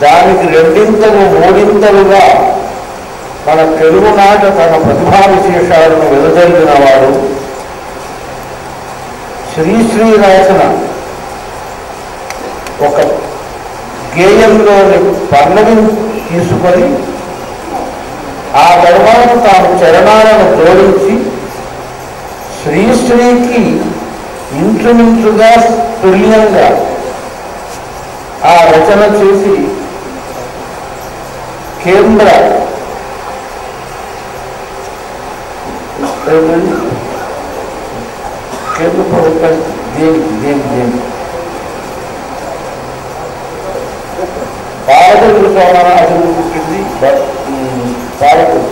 దానికి రెండింతలు మూడింతలుగా మన తెలుగునాట తన ప్రతిభా విశేషాలను వెదజల్లిన వాడు శ్రీశ్రీ రాసిన ఒక గేయంలోని పల్లవిని తీసుకొని ఆ తర్వాత తాను చరణాలను జోడించి శ్రీశ్రీకి ఇంచుమించుగా తుల్యంగా ఆ రచన చేసి కేంద్ర ప్రభుత్వం దేనికి పాలకులు సోమన అభివృద్ధి పుట్టింది పాలకులు.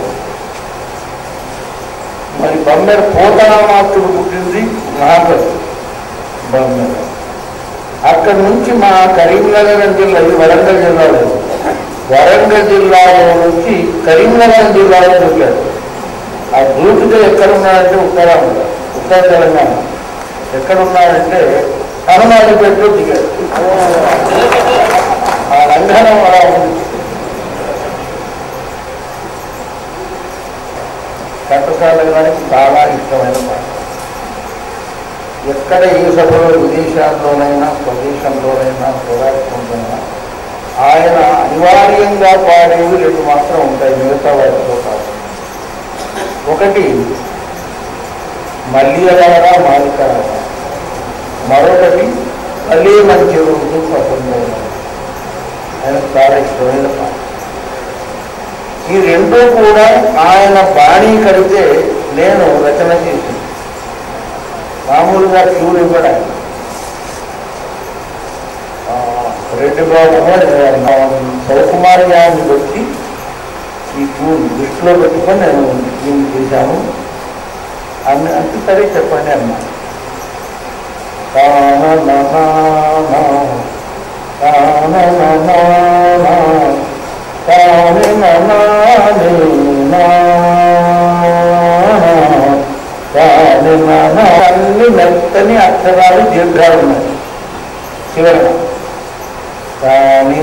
మరి బొమ్మెర పోతనామాత్రుడు పుట్టింది మహాకవి బొమ్మెర. అక్కడి నుంచి మా కరీంనగర్ జిల్లా, ఇది వరంగల్ జిల్లాలో, వరంగల్ జిల్లాలో నుంచి కరీంనగర్ జిల్లాలో దూకాడు. ఆ దూకితే ఎక్కడున్నాడంటే ఉత్తర తెలంగాణ. ఎక్కడున్నాడంటే హనుమాజపేటలో దిగాడు. ఆ రంగనం అలా ఉంది. ఘంటసాల గారికి చాలా ఇష్టమైన మాట. ఎక్కడ ఏ సభలో విదేశాల్లోనైనా స్వదేశంలోనైనా పోరాడుకుంటున్నా ఆయన అనివార్యంగా పాడేవి రెండు మాత్రం ఉంటాయి, మిగతా వాటితో కాదు. ఒకటి మల్లియలారా మాలికలారా, మరొకటి మళ్ళీ మంచి రోజు పసందైన. ఆయనకు చాలా ఇష్టమైన పాట. ఈ రెండూ కూడా ఆయన బాణీ కడితే నేను రచన చేసింది. మామూలుగా క్యూలు ఇవ్వడానికి రెడ్డి బాబు సౌకుమార్ గారిని వచ్చి ఈ క్యూని దృష్టిలో పెట్టుకొని నేను దీన్ని చేశాను అని అంటే సరే చెప్పండి అన్నా. అన్ని మెత్తని అక్షరాలు దీర్ఘాలు ఉన్నాయి చివరగా. కానీ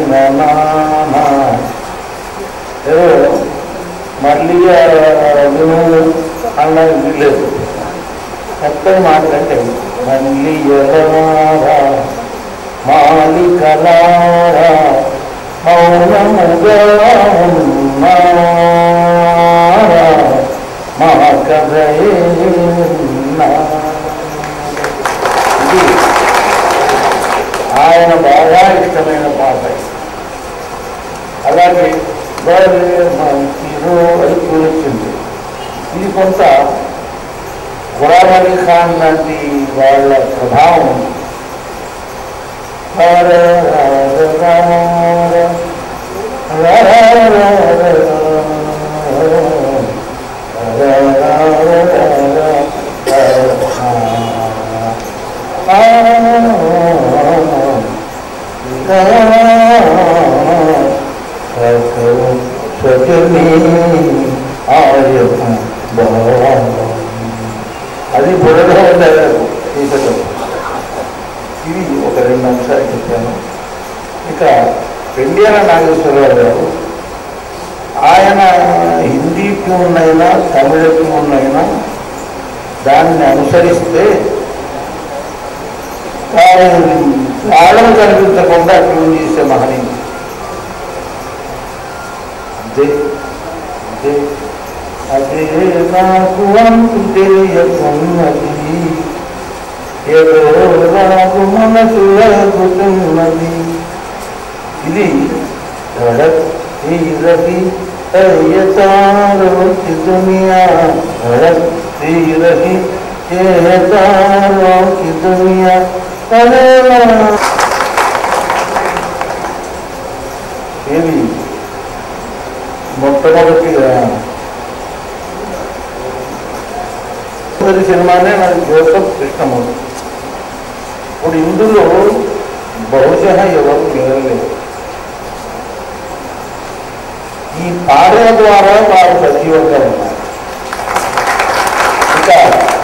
ఏదో మళ్ళీ విను అన్నది లేదు. మెత్తని మాటలంటే మళ్ళీ ఎలారా మాలికలారా మౌనముగా ఉన్నారా మా కథయే. ఇది ఆయన బాగా ఇష్టమైన పాట. అలాగే అది కూర్చుంది. ఇది కొంత గులాం అలీ ఖాన్ లాంటి వాళ్ళ ప్రభావం. అది బుర్రలో ఉండదు తీసటం. ఇవి ఒక రెండు అంశాలు చెప్పాను. ఇక పెండియాల నాగేశ్వరరావు గారు, ఆయన హిందీ ట్యూన్ అయినా తమిళ ట్యూన్ అయినా దాన్ని అనుసరిస్తే తాళం కనిపించకుండా ట్యూన్ చేసే మహనీయుడు. అదే నాకు అంతు తెలియకున్నది, ఏదో నాకు మనసు లేకుతున్నది. ఇది రహి తారోకి దునియా, రహి తారోకి దునియా. ఇది మొట్టమొదటిగా సినిమానే నాకు జోసఫ్ కృష్ణమూర్తి. ఇప్పుడు ఇందులో బహుశా ఎవరు మిగలలేదు. ఈ పాడే ద్వారా వారు సజీవంగా ఉన్నారు. ఇక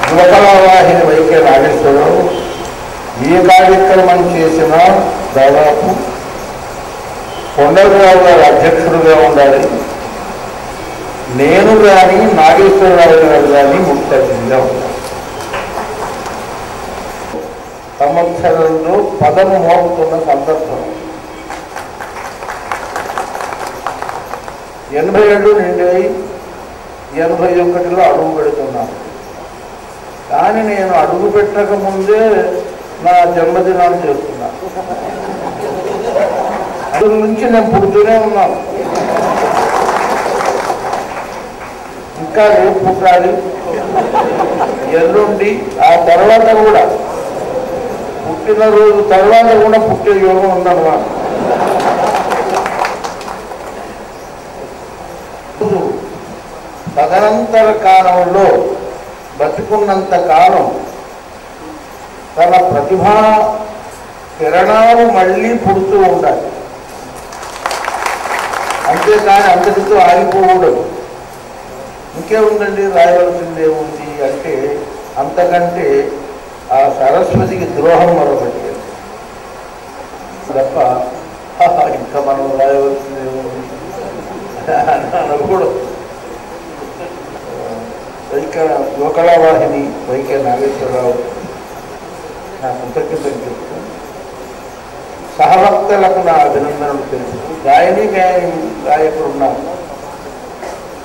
యువకళావాహిని వైకే నాగేశ్వరరావు ఏ కార్యక్రమం చేసినా దాదాపు కొండలరావు గారు అధ్యక్షుడుగా ఉండాలి, నేను కానీ నాగేశ్వరరావు గారు కానీ ముఖ్య అతిథిగా ఉండాలి. సంవత్సరంలో పదము మోపుతున్న సందర్భం 87 నుండి 81లో అడుగు పెడుతున్నాను. కానీ నేను అడుగు పెట్టక ముందే నా జన్మదినాన్ని చేస్తున్నాను. అందులో నుంచి నేను పుడుతూనే ఉన్నాను. ఇంకా రేపు పుట్టాలి, ఎల్లుండి, ఆ తర్వాత కూడా పుట్టినరోజు తర్వాత కూడా పుట్టే యోగం ఉందన్నమాట. తదనంతర కాలంలో బతికున్నంత కాలం తన ప్రతిభా కిరణాలు మళ్ళీ పుడుతూ ఉండాలి, అంతేకాని అంతటితో ఆగిపోకూడదు. ఇంకేముందండి, రాయవలసిందే ఉంది అంటే అంతకంటే ఆ సరస్వతికి ద్రోహం మరొకటి తప్ప ఇంకా మనం రాయవలసిందే ఉంది అనకూడదు. యువకళావాహిని వైకే నాగేశ్వరరావు నా కృతజ్ఞతలు చెప్తూ సహవక్తలకు నా అభినందనలు తెలుసు. గాయకుడు ఉన్నారు.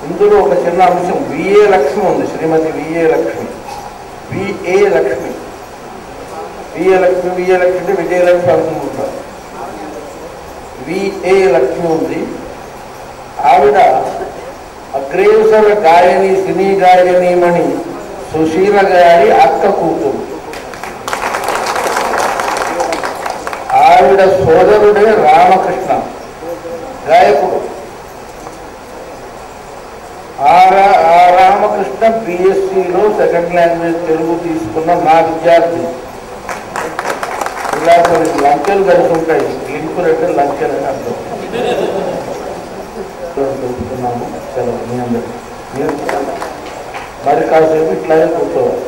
ఇందులో ఒక చిన్న అంశం విఏ లక్ష్మి ఉంది, శ్రీమతి విఏ లక్ష్మి. అంటే విజయలక్ష్మి అనుకుంటారు. విఏ లక్ష్మి ఉంది. ఆవిడ అగ్రేసర గాయని, సినీ గాయనీమణి సుశీల గారి అక్క కూతురు. ఆవిడ సోదరుడే రామకృష్ణ, గాయకుడు. ఆ రామకృష్ణ బిఎస్సిలో సెకండ్ లాంగ్వేజ్ తెలుగు తీసుకున్న నా విద్యార్థి. ఇలా కొన్ని లంకెలు కలిసి ఉంటాయి, లింకులు అంటే లంకెలు అని అర్థం. తెలుపుతున్నాము. సెలవు మీ అందరికీ. మరి కాసేపు ఇట్లాగే కూర్చోవాలి.